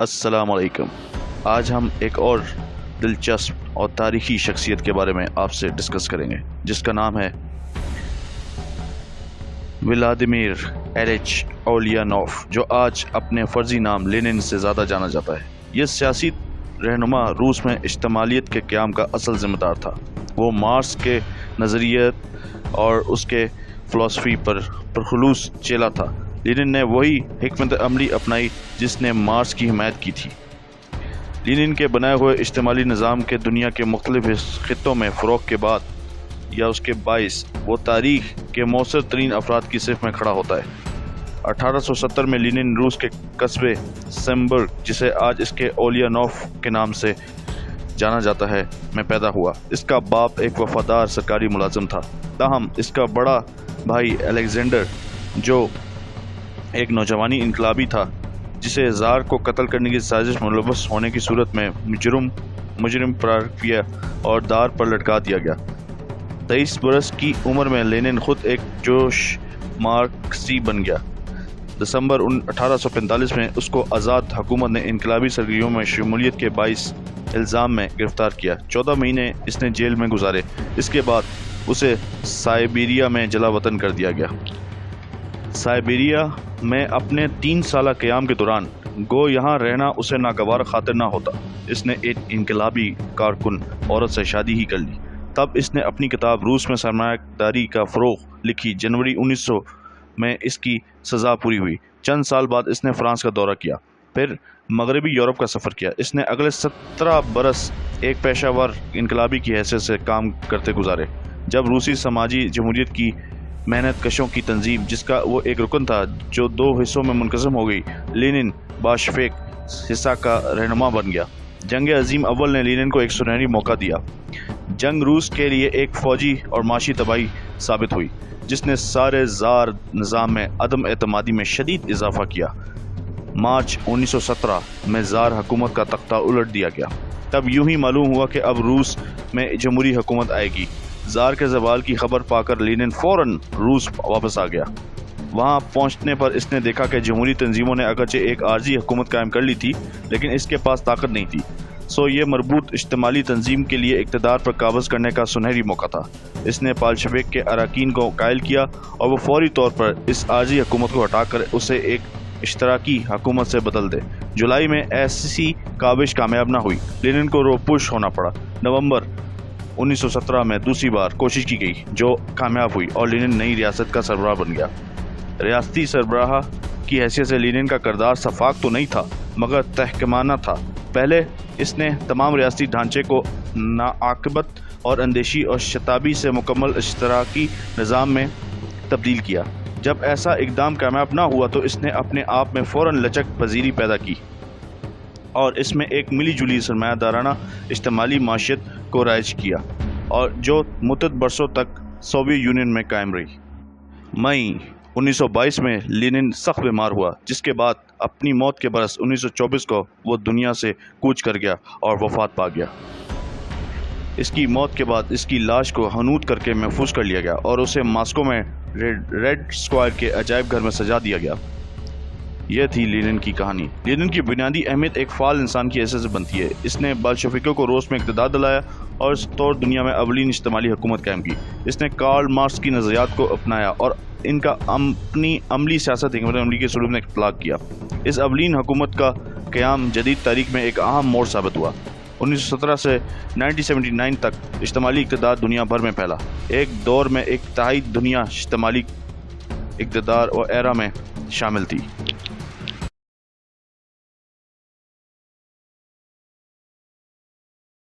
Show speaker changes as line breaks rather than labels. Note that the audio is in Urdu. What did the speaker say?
السلام علیکم۔ آج ہم ایک اور دلچسپ اور تاریخی شخصیت کے بارے میں آپ سے ڈسکس کریں گے جس کا نام ہے ولادیمیر ایلچ اولینوف، جو آج اپنے فرضی نام لینن سے زیادہ جانا جاتا ہے۔ یہ سیاسی رہنما روس میں اشتمالیت کے قیام کا اصل ذمہ دار تھا۔ وہ مارکس کے نظریات اور اس کے فلسفی پر پرخلوص چیلا تھا۔ لینن نے وہی حکمت عملی اپنائی جس نے مارکس کی حمایت کی تھی۔ لینن کے بنائے ہوئے اشتمالی نظام کے دنیا کے مختلف خطوں میں فروغ کے بعد یا اس کے باعث وہ تاریخ کے مؤثر ترین افراد کی صف میں کھڑا ہوتا ہے۔ 1870 میں لینن روس کے قصبے سیمبرگ، جسے آج اس کے اولینوف کے نام سے جانا جاتا ہے، میں پیدا ہوا۔ اس کا باپ ایک وفادار سرکاری ملازم تھا، تاہم اس کا بڑا بھائی الیگزینڈر، جو ایک نوجوانی انقلابی تھا جسے زار کو قتل کرنے کی سازش ملوث ہونے کی صورت میں مجرم قرار کیا اور دار پر لٹکا دیا گیا۔ 23 برس کی عمر میں لینن خود ایک جوش مارکسی بن گیا۔ دسمبر 1845 میں اس کو آزاد حکومت نے انقلابی سرگرمیوں میں شمولیت کے باعث الزام میں گرفتار کیا۔ 14 مہینے اس نے جیل میں گزارے۔ اس کے بعد اسے سائبیریا میں جلا وطن کر دیا گیا۔ سائبیریا میں اپنے 3 سالہ قیام کے دوران گو یہاں رہنا اسے ناگوار خاطر نہ ہوتا۔ اس نے ایک انقلابی کارکن عورت سے شادی ہی کر لی۔ تب اس نے اپنی کتاب روس میں سرمایہ داری کا فروغ لکھی۔ جنوری 1900 میں اس کی سزا پوری ہوئی۔ چند سال بعد اس نے فرانس کا دورہ کیا، پھر مغربی یورپ کا سفر کیا۔ اس نے اگلے 17 برس ایک پیشہ ور انقلابی کی حیثیت سے کام کرتے گزارے۔ جب روسی سماجی جمہوریت کی محنت کشوں کی تنظیم، جس کا وہ ایک رکن تھا، جو 2 حصوں میں منقسم ہو گئی، لینن باشفیک حصہ کا رہنما بن گیا۔ جنگ عظیم اول نے لینن کو ایک سنہری موقع دیا۔ جنگ روس کے لیے ایک فوجی اور معاشی تباہی ثابت ہوئی، جس نے سارے زار نظام میں عدم اعتمادی میں شدید اضافہ کیا۔ مارچ 1917 میں زار حکومت کا تختہ الٹ دیا گیا۔ تب یوں ہی معلوم ہوا کہ اب روس میں جمہوری حکومت آئے گی۔ زار کے زوال کی خبر پا کر لینن فوراً روس واپس آ گیا۔ وہاں پہنچنے پر اس نے دیکھا کہ جمہوری تنظیموں نے اگرچہ ایک عارضی حکومت قائم کر لی تھی، لیکن اس کے پاس طاقت نہیں تھی۔ یہ مربوط اشتمالی تنظیم کے لیے اقتدار پر قابض کرنے کا سنہری موقع تھا۔ اس نے بالشویک کے اراکین کو قائل کیا اور وہ فوری طور پر اس عارضی حکومت کو ہٹا کر اسے ایک اشتراکی حکومت سے بدل دے۔ جولائی میں ایسی کاوش کامیاب نہ ہوئی۔ لینن کو روپوش ہونا پڑا۔ نومبر 1917 میں دوسری بار کوشش کی گئی، جو کامیاب ہوئی اور لینن نئی ریاست کا سربراہ بن گیا۔ ریاستی سربراہ کی حیثیت سے لینن کا کردار شفاف تو نہیں تھا، مگر تحکمانہ تھا۔ پہلے اس نے تمام ریاستی ڈھانچے کو ناعاقبت اور اندیشی اور شتابی سے مکمل اشتراکی نظام میں تبدیل کیا۔ جب ایسا اقدام کامیاب نہ ہوا تو اس نے اپنے آپ میں فوراً لچک پذیری پیدا کی اور اس میں ایک ملی جلی سرمایہ دارانہ اشتمالی معیشت کو رائج کیا، اور جو متعدد برسوں تک سوویت یونین میں قائم رہی۔ مئی 1922 میں لینن سخت بیمار ہوا، جس کے بعد اپنی موت کے برس 1924 کو وہ دنیا سے کوچ کر گیا اور وفات پا گیا۔ اس کی موت کے بعد اس کی لاش کو حنوط کر کے محفوظ کر لیا گیا اور اسے ماسکو میں ریڈ اسکوائر کے عجائب گھر میں سجا دیا گیا۔ یہ تھی لینن کی کہانی۔ لینن کی بنیادی اہمیت ایک فعال انسان کی حیثیت سے بنتی ہے۔ اس نے بالشویکوں کو روس میں اقتدار دلایا اور اس طور دنیا میں اولین اشتمالی حکومت قائم کی۔ اس نے کارل مارکس کی نظریات کو اپنایا اور ان کا اپنی عملی سیاست حکمت عملی کے سلوک میں اطلاق کیا۔ اس اولین حکومت کا قیام جدید تاریخ میں ایک اہم موڑ ثابت ہوا۔ 1917 سے 1979 تک اشتمالی اقتدار دنیا بھر میں پھیلا۔ ایک دور میں ایک تہائی دنیا اشتمالی اقتدار اور ایرا میں شامل تھی۔